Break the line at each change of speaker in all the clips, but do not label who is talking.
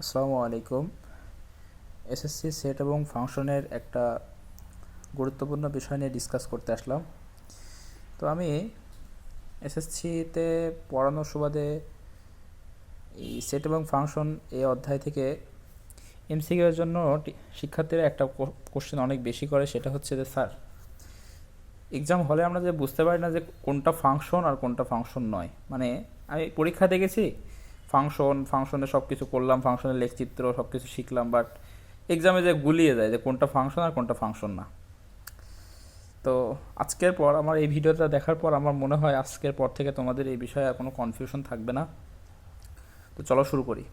আসসালামু আলাইকুম। SSC set এবং ফাংশনের একটা গুরুত্বপূর্ণ বিষয় নিয়ে ডিসকাস করতে আসলাম। তো আমি এসএসসিতে পড়ানোর সুবাদে এই সেট এবং ফাংশন এই অধ্যায় থেকে এমসিকিউ এর জন্য শিক্ষার্থীরা একটা কোশ্চেন অনেক বেশি করে, সেটা হচ্ছে যে স্যার এক্সাম হলে আমরা যে বুঝতে পারি না যে কোনটা ফাংশন আর কোনটা ফাংশন নয়। মানে আমি পরীক্ষা দেখেছি ফাংশনে সব কিছু করলাম, ফাংশনের লেখচিত্র সব কিছু শিখলাম, বাট এক্সামে যে গুলিয়ে যায় যে কোনটা ফাংশন আর কোনটা ফাংশন না। তো আজকের পর আমার এই ভিডিওটা দেখার পর আমার মনে হয় আজকের পর থেকে তোমাদের এই বিষয়ে আর কোনো কনফিউশন থাকবে না। তো চলো শুরু করি।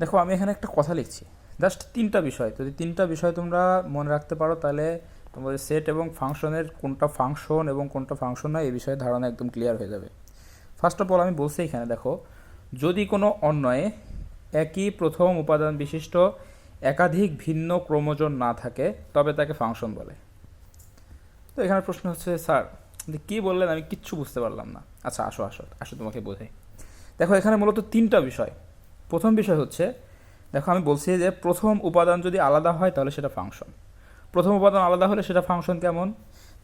দেখো, আমি এখানে একটা কথা লিখছি, জাস্ট তিনটা বিষয়। যদি তিনটা বিষয় তোমরা মনে রাখতে পারো তাহলে তোমাদের সেট এবং ফাংশনের কোনটা ফাংশন এবং কোনটা ফাংশন নয় এই বিষয়ে ধারণা একদম ক্লিয়ার হয়ে যাবে। ফার্স্ট অফ অল আমি বলছি এখানে দেখো, যদি কোনো অন্বয়ে একই প্রথম উপাদান বিশিষ্ট একাধিক ভিন্ন ক্রোমোজোম না থাকে তবে তাকে ফাংশন বলে। তো এখানে প্রশ্ন হচ্ছে স্যার কি বললেন, আমি কিচ্ছু বুঝতে পারলাম না। আচ্ছা আসো আসো আসো তোমাকে বোঝাই। দেখো, এখানে মূলত তিনটা বিষয়। প্রথম বিষয় হচ্ছে, দেখো আমি বলছি যে প্রথম উপাদান যদি আলাদা হয় তাহলে সেটা ফাংশন। প্রথম উপাদান আলাদা হলে সেটা ফাংশন কেমন?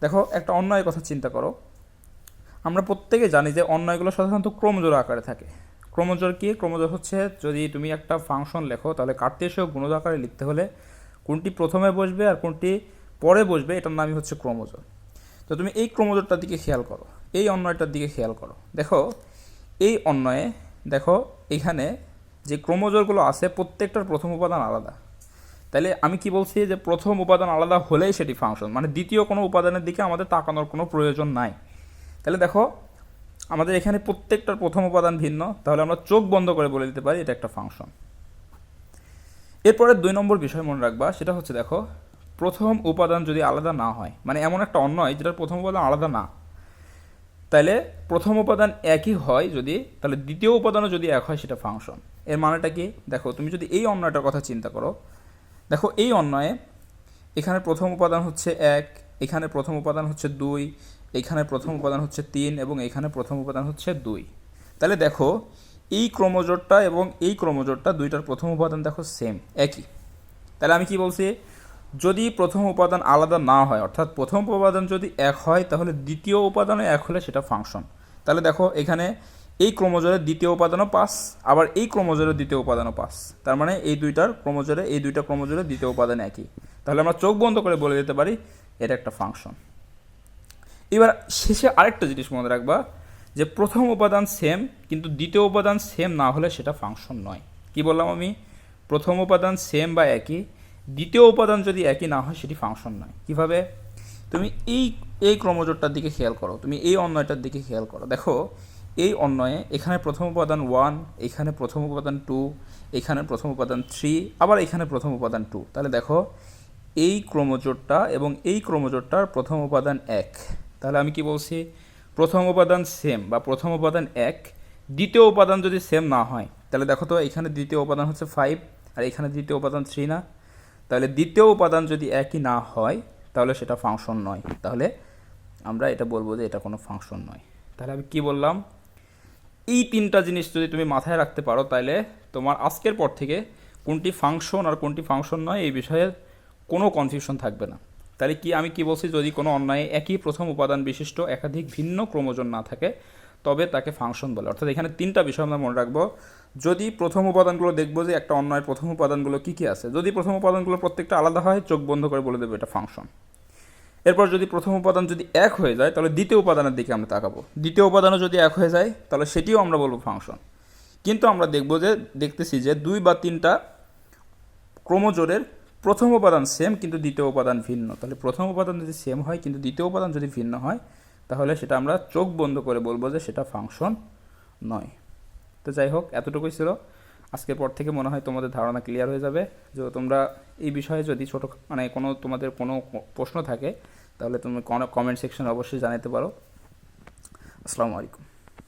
দেখো, একটা অন্বয়ের কথা চিন্তা করো। আমরা প্রত্যেকে জানি যে অন্বয়গুলো সাধারণত ক্রমজোড় আকারে থাকে। ক্রমজোড় কি? ক্রমজোড় হচ্ছে যদি তুমি একটা ফাংশন লেখো তাহলে কার্তেশীয় গুণজ আকারে লিখতে হলে কোনটি প্রথমে বসবে আর কোনটি পরে বসবে এটার নামই হচ্ছে ক্রমজোড়। তো তুমি এই ক্রমজোড়টার দিকে খেয়াল করো, এই অন্বয়টার দিকে খেয়াল করো। দেখো এই অন্বয়ে দেখো এখানে যে ক্রমজোড়গুলো আছে প্রত্যেকটার প্রথম উপাদান আলাদা। তাহলে আমি কি বলছি যে প্রথম উপাদান আলাদা হলেই সেটি ফাংশন, মানে দ্বিতীয় কোনো উপাদানের দিকে আমাদের তাকানোর কোনো প্রয়োজন নাই। তাহলে দেখো আমাদের এখানে প্রত্যেকটার প্রথম উপাদান ভিন্ন, তাহলে আমরা চোখ বন্ধ করে বলে দিতে পারি এটা একটা ফাংশন। এরপরে 2 নম্বর বিষয় মনে রাখবা, সেটা হচ্ছে দেখো প্রথম উপাদান যদি আলাদা না হয়, মানে এমন একটা অন্বয় যেটার প্রথম উপাদান আলাদা না, তাহলে প্রথম উপাদান একই হয় যদি, তাহলে দ্বিতীয় উপাদানও যদি এক হয় সেটা ফাংশন। এর মানেটা কি? দেখো তুমি যদি এই অন্বয়টার কথা চিন্তা করো, দেখো এই অন্বয়ে এখানে প্রথম উপাদান হচ্ছে 1, এখানে প্রথম উপাদান হচ্ছে 2, এখানে প্রথম উপাদান হচ্ছে 3 এবং এখানে প্রথম উপাদান হচ্ছে 2। তাহলে দেখো এই ক্রোমোজোরটা এবং এই ক্রোমোজোরটা দুইটার প্রথম উপাদান দেখো সেম, একই। তাহলে আমি কি বলছি, যদি প্রথম উপাদান আলাদা না হয়, অর্থাৎ প্রথম উপাদান যদি এক হয় তাহলে দ্বিতীয় উপাদানও এক হলে সেটা ফাংশন। তাহলে দেখো এখানে এই ক্রোমোজোরের দ্বিতীয় উপাদানও 5, আবার এই ক্রোমোজোরের দ্বিতীয় উপাদানও 5, তার মানে এই দুইটা ক্রোমোজোরের দ্বিতীয় উপাদান একই। তাহলে আমরা চোখ বন্ধ করে বলে দিতে পারি এটা একটা ফাংশন। এবার শেষে আরেকটা জিনিস মনে রাখবা, যে প্রথম উপাদান সেম কিন্তু দ্বিতীয় উপাদান সেম না হলে সেটা ফাংশন নয়। কি বললাম আমি? প্রথম উপাদান সেম বা একই, দ্বিতীয় উপাদান যদি একই না হয় সেটি ফাংশন নয়। কিভাবে? তুমি এই এই ক্রমজোরটার দিকে খেয়াল করো, তুমি এই অন্বয়টার দিকে খেয়াল করো। দেখো এই অন্বয়ে এখানে প্রথম উপাদান 1, এখানে প্রথম উপাদান 2, এখানে প্রথম উপাদান 3, আবার এখানে প্রথম উপাদান 2। তাহলে দেখো এই ক্রমজোরটা এবং এই ক্রমজোরটার প্রথম উপাদান 1। তাহলে আমি কি বলছি, প্রথম উপাদান সেম বা প্রথম উপাদান 1, দ্বিতীয় উপাদান যদি সেম না হয় তাহলে দেখো তো এখানে দ্বিতীয় উপাদান হচ্ছে 5 আর এখানে দ্বিতীয় উপাদান 3 না? তাহলে দ্বিতীয় উপাদান যদি একই না হয় তাহলে সেটা ফাংশন নয়। তাহলে আমরা এটা বলবো যে এটা কোনো ফাংশন নয়। তাহলে আমি কি বললাম, এই তিনটা জিনিস যদি তুমি মাথায় রাখতে পারো তাহলে তোমার আজকের পর থেকে কোনটি ফাংশন আর কোনটি ফাংশন নয় এই বিষয়ে কোনো কনফিউশন থাকবে না। তাহলে কি আমি কি বলছি, যদি কোনো অন্যায় একই প্রথম উপাদান বিশিষ্ট একাধিক ভিন্ন ক্রোমোজোম না থাকে তবে তাকে ফাংশন বলে। অর্থাৎ এখানে তিনটা বিষয় আমরা মনে রাখবো। যদি প্রথম উপাদানগুলো দেখবো যে একটা অন্যায়ের প্রথম উপাদানগুলো কী কী আছে, যদি প্রথম উপাদানগুলো প্রত্যেকটা আলাদা হয় চোখ বন্ধ করে বলে দেবো এটা ফাংশন। এরপর যদি প্রথম উপাদান যদি এক হয়ে যায় তাহলে দ্বিতীয় উপাদানের দিকে আমরা তাকাবো, দ্বিতীয় উপাদানও যদি এক হয়ে যায় তাহলে সেটিও আমরা বলবো ফাংশন। কিন্তু আমরা দেখতেছি যে 2 বা 3টা ক্রোমোজোরের প্রথম উপাদান সেম কিন্তু দ্বিতীয় উপাদান ভিন্ন। তাহলে প্রথম উপাদান যদি সেম হয় কিন্তু দ্বিতীয় উপাদান যদি ভিন্ন হয় তাহলে সেটা আমরা চোখ বন্ধ করে বলবো যে সেটা ফাংশন নয়। তো যাই হোক, এতটুকুই ছিল। আজকের পর থেকে মনে হয় তোমাদের ধারণা ক্লিয়ার হয়ে যাবে। যে তোমরা এই বিষয়ে যদি ছোটো মানে তোমাদের কোনো প্রশ্ন থাকে তাহলে তুমি কমেন্ট সেকশনে অবশ্যই জানাতে পারো। আসসালামু আলাইকুম।